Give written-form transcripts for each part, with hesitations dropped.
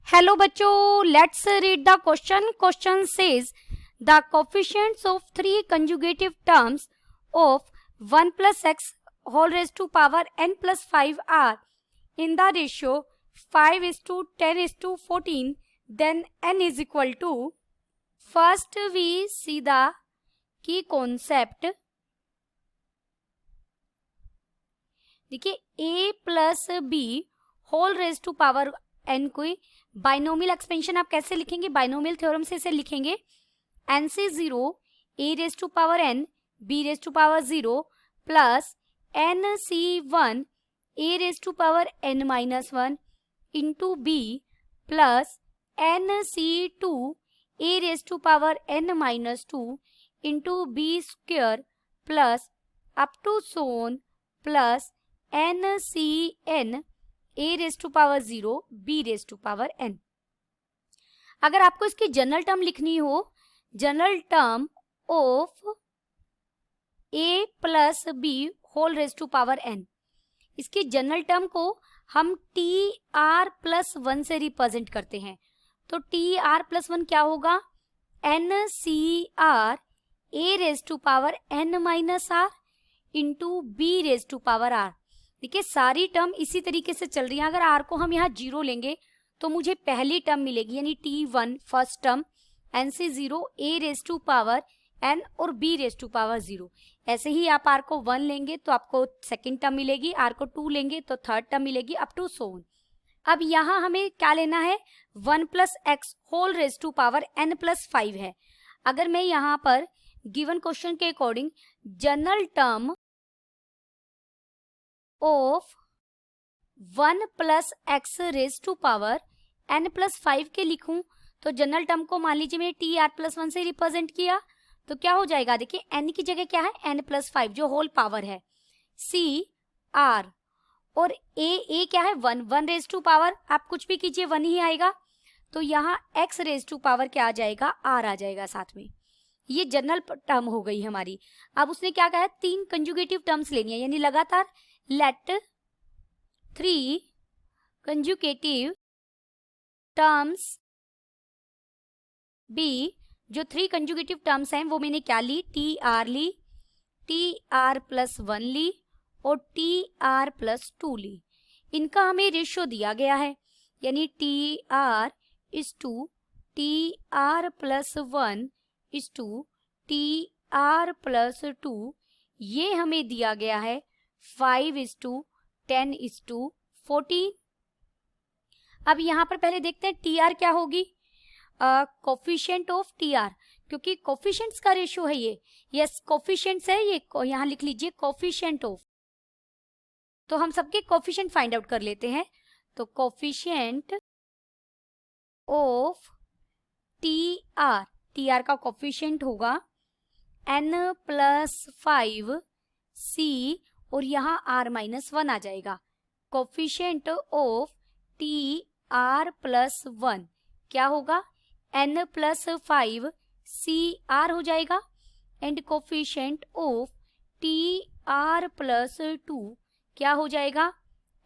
Hello बच्चों, let's read the question. Question says the coefficients of three conjugative terms of 1 plus x whole raised to power n plus 5 are in the ratio 5:10:14. Then n is equal to. First we see the key concept. देखिए a plus b whole raise to power n कोई binomial expansion आप कैसे लिखेंगे? Binomial theorem से इसे लिखेंगे n से 0 a raise to power n b raise to power 0 plus n c1 a raise to power n minus 1 into b plus n c2 a raise to power n minus 2 into b square plus up to so on plus n c n a raise to power 0 b raise to power n. अगर आपको इसकी general term लिखनी हो, general term of a plus b whole raise to power n, इसकी general term को हम T r plus 1 से represent करते हैं. तो टी आर प्लस 1 क्या होगा? N c r a raise to power n minus r into b raise to power r. देखिए सारी टर्म इसी तरीके से चल रही है. अगर r को हम यहाँ 0 लेंगे तो मुझे पहली टर्म मिलेगी यानी t1 फर्स्ट टर्म n से 0 a raise to power n और b रेज टू पावर 0. ऐसे ही आप r को 1 लेंगे तो आपको सेकेंड टर्म मिलेगी, r को 2 लेंगे तो थर्ड टर्म मिलेगी अप टू सोन. अब यहाँ हमें क्या लेना है? 1 plus x whole raise to power n plus 5 है. अगर मैं यहाँ पर गिवन क्वेश्चन के according general term of 1 plus x raise to power n plus 5 के लिखूं तो जनरल टर्म को मान लीजिए मैंने टी आर प्लस 1 से रिप्रेजेंट किया तो क्या हो जाएगा? देखिए n की जगह क्या है? n प्लस 5 जो होल पावर है, c r और a क्या है? 1 रेज टू पावर आप कुछ भी कीजिए 1 ही आएगा. तो यहाँ x रेज टू पावर क्या आ जाएगा? r आ जाएगा साथ में. ये जनरल टर्म हो गई हमारी. अब उसने क्या कहा है? 3 कंजुगेटिव टर्म्स लेनी है यानी लगातार. Let 3 conjugative terms be. जो 3 कंजुगेटिव टर्म्स हैं वो मैंने क्या ली? टी आर ली, टी आर प्लस 1 ली और टी आर प्लस 2 ली. इनका हमें रेशियो दिया गया है यानी t r is to t r plus 1 is to t r plus 2. ये हमें दिया गया है 5:10:14. अब यहाँ पर पहले देखते हैं टी आर क्या होगी. कोफिशिएंट ऑफ टी आर, क्योंकि कोफिशिएंट्स का रेशियो है ये. यस कोफिशिएंट्स है ये, यहाँ लिख लीजिए कोफिशिएंट ऑफ. तो हम सबके कोफिशिएंट फाइंड आउट कर लेते हैं. तो कोफिशिएंट ऑफ टी आर का कोफिशिएंट होगा n प्लस 5 c और यहाँ r माइनस 1 आ जाएगा. Coefficient of T r plus 1 क्या होगा? n प्लस 5 c r हो जाएगा. And coefficient of T r plus 2 क्या हो जाएगा?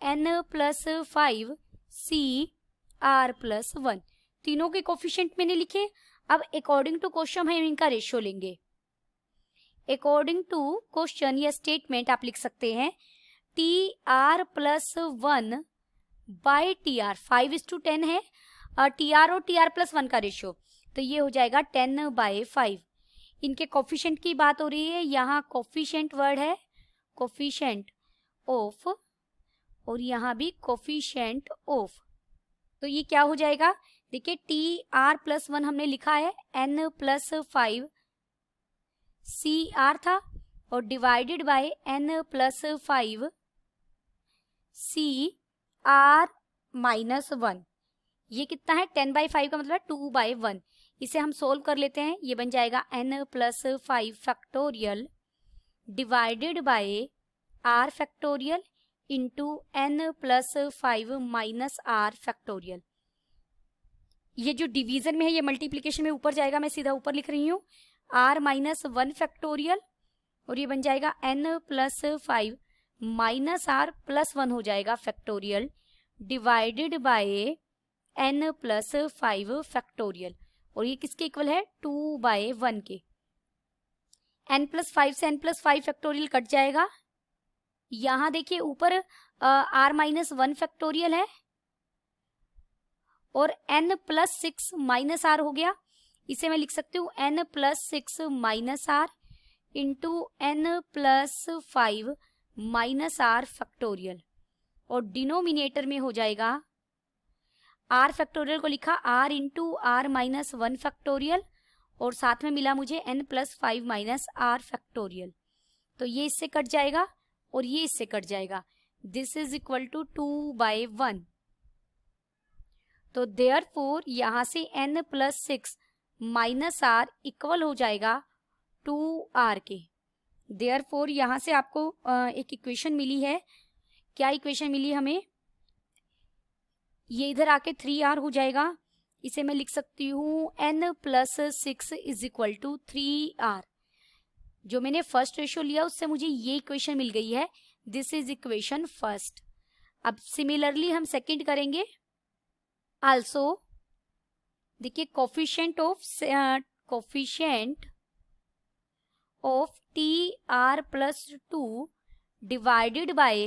n plus 5 c r plus 1. तीनों के कोफिशिएंट मैंने लिखे. अब अकॉर्डिंग टू क्वेश्चन हम इनका रेशियो लेंगे. अकॉर्डिंग टू क्वेश्चन या स्टेटमेंट आप लिख सकते हैं T r plus 1 by T R. 5:10 है टी आर और टी आर प्लस 1 का रेशियो, तो ये हो जाएगा 10/5. इनके कोफिशिएंट की बात हो रही है. यहाँ कोफिशिएंट वर्ड है कोफिशिएंट ऑफ और यहाँ भी कोफिशिएंट ऑफ. तो ये क्या हो जाएगा? देखिए टी आर प्लस 1 हमने लिखा है n प्लस 5 सी आर था और divided by n plus 5 c r minus 1. ये कितना है? 10/5 का मतलब है 2/1. इसे हम सोल्व कर लेते हैं. ये बन जाएगा n plus 5 factorial divided bye r factorial into n plus 5 minus r factorial. ये जो डिवीजन में है ये मल्टीप्लीकेशन में ऊपर जाएगा. मैं सीधा ऊपर लिख रही हूँ r माइनस 1 फैक्टोरियल और ये बन जाएगा n plus 5 minus r plus 1 हो जाएगा factorial divided by n plus 5 factorial, और ये किसके इक्वल है 2/1 के। n प्लस 5 से n प्लस 5 फैक्टोरियल कट जाएगा। यहाँ देखिए ऊपर r माइनस 1 फैक्टोरियल है और n प्लस 6 माइनस r हो गया। इसे मैं लिख सकती हूँ n plus 6 minus r into n plus 5 minus r factorial, और डिनोमिनेटर में हो जाएगा r फैक्टोरियल को लिखा r into r minus 1 factorial, और साथ में मिला मुझे n plus 5 minus r factorial. तो ये इससे कट जाएगा और ये इससे कट जाएगा। This is equal to 2/1। तो देयरफॉर यहाँ से n plus 6 minus r equal हो जाएगा 2r के। देयरफॉर यहाँ से आपको एक इक्वेशन मिली है। क्या इक्वेशन मिली हमें? ये इधर आके 3r हो जाएगा। इसे मैं लिख सकती हूँ n plus 6 is equal to 3r। जो मैंने फर्स्ट रेशियो लिया उससे मुझे ये इक्वेशन मिल गई है। This is equation first. अब सिमिलरली हम सेकंड करेंगे। आल्सो देखिए coefficient of tr plus 2 divided by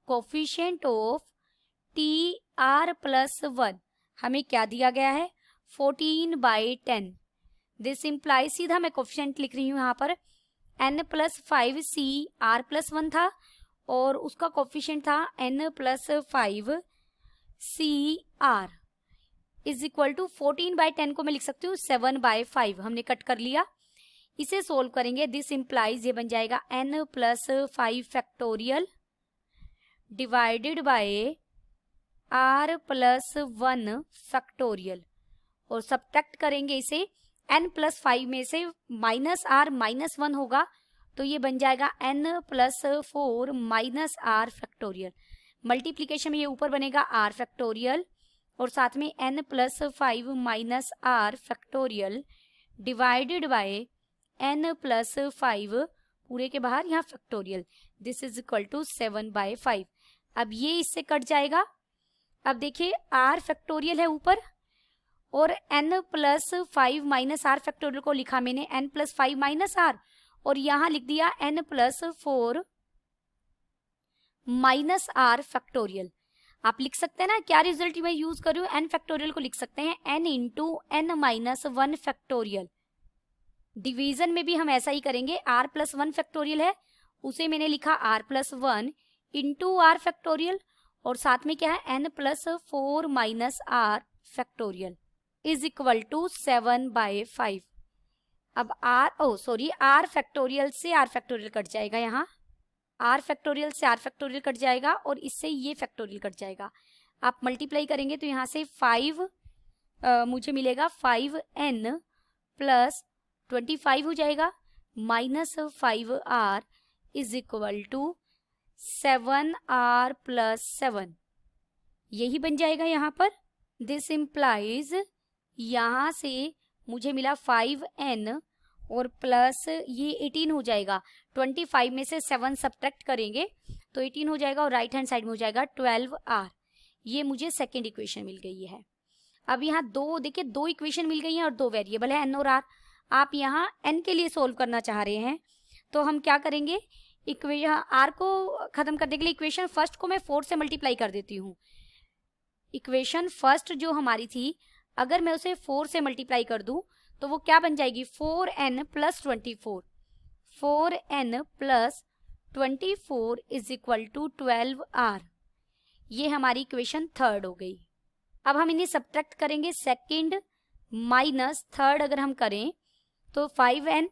coefficient of tr plus 1 हमें क्या दिया गया है 14/10। दिस इम्प्लाइज, सीधा मैं कोफिशिएंट लिख रही हूँ यहाँ पर, n plus 5 c r plus 1 था और उसका कोफिशिएंट था n plus 5 c r is equal to 14/10 को मैं लिख सकती हूँ 7/5। हमने कट कर लिया। इसे सोल्व करेंगे। दिस इम्प्लाइज ये बन जाएगा n plus 5 factorial divided bye r plus 1 factorial, और सब्ट्रैक्ट करेंगे इसे। n प्लस 5 में से माइनस r माइनस 1 होगा, तो ये बन जाएगा n plus 4 minus r factorial. Multiplication में ये ऊपर बनेगा r फैक्टोरियल और साथ में n plus 5 minus r factorial divided by n plus 5 पूरे के बाहर यहाँ factorial. This is equal to 7/5। अब ये इससे कट जाएगा। अब देखिए r फैक्टोरियल है ऊपर और n plus 5 minus r factorial को लिखा मैंने n प्लस 5 माइनस r, और यहाँ लिख दिया n plus 4 minus r factorial. आप लिख सकते हैं ना क्या रिजल्ट मैं यूज कर रही हूँ, n फैक्टोरियल को लिख सकते हैं n into n minus 1 factorial. Division में भी हम ऐसा ही करेंगे। r प्लस 1 फैक्टोरियल है, उसे मैंने लिखा r plus 1 into r factorial, और साथ में क्या है n plus 4 minus r factorial is equal to 7/5। अब r फैक्टोरियल से r फैक्टोरियल कट जाएगा। यहाँ r फैक्टोरियल से r फैक्टोरियल कट जाएगा और इससे ये फैक्टोरियल कट जाएगा। आप मल्टीप्लाई करेंगे तो यहाँ से 5 मुझे मिलेगा 5n प्लस 25 हो जाएगा minus 5r is equal to 7r plus 7। यही बन जाएगा यहाँ पर। दिस इम्प्लाइज यहाँ से मुझे मिला 5n और प्लस ये 18 हो जाएगा। 25 में से 7 सब्ट्रैक्ट करेंगे तो 18 हो जाएगा और राइट हैंड साइड में हो जाएगा 12r। ये मुझे सेकेंड इक्वेशन मिल गई है। अब यहाँ देखिए दो इक्वेशन मिल गई हैं और दो वेरिएबल है n और r। आप यहाँ n के लिए सोल्व करना चाह रहे हैं तो हम क्या करेंगे, r को खत्म करने के लिए इक्वेशन फर्स्ट को मैं 4 से मल्टीप्लाई कर देती हूँ। इक्वेशन फर्स्ट जो हमारी थी अगर मैं उसे 4 से मल्टीप्लाई कर दूं तो वो क्या बन जाएगी 4n plus 24। 4n plus 24 is equal to 12r। ये हमारी इक्वेशन थर्ड हो गई। अब हम इन्हें सब्ट्रैक्ट करेंगे। सेकंड माइनस थर्ड अगर हम करें तो 5n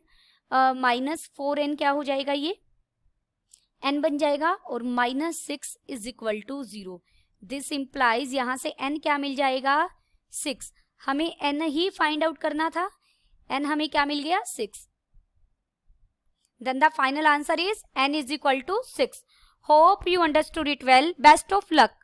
माइनस 4n क्या हो जाएगा, ये n बन जाएगा और minus 6 is equal to 0। This implies यहाँ से n क्या मिल जाएगा 6। हमें n ही फाइंड आउट करना था, n हमें क्या मिल गया 6। Then the final answer is n is equal to 6। Hope you understood it well. Best of luck.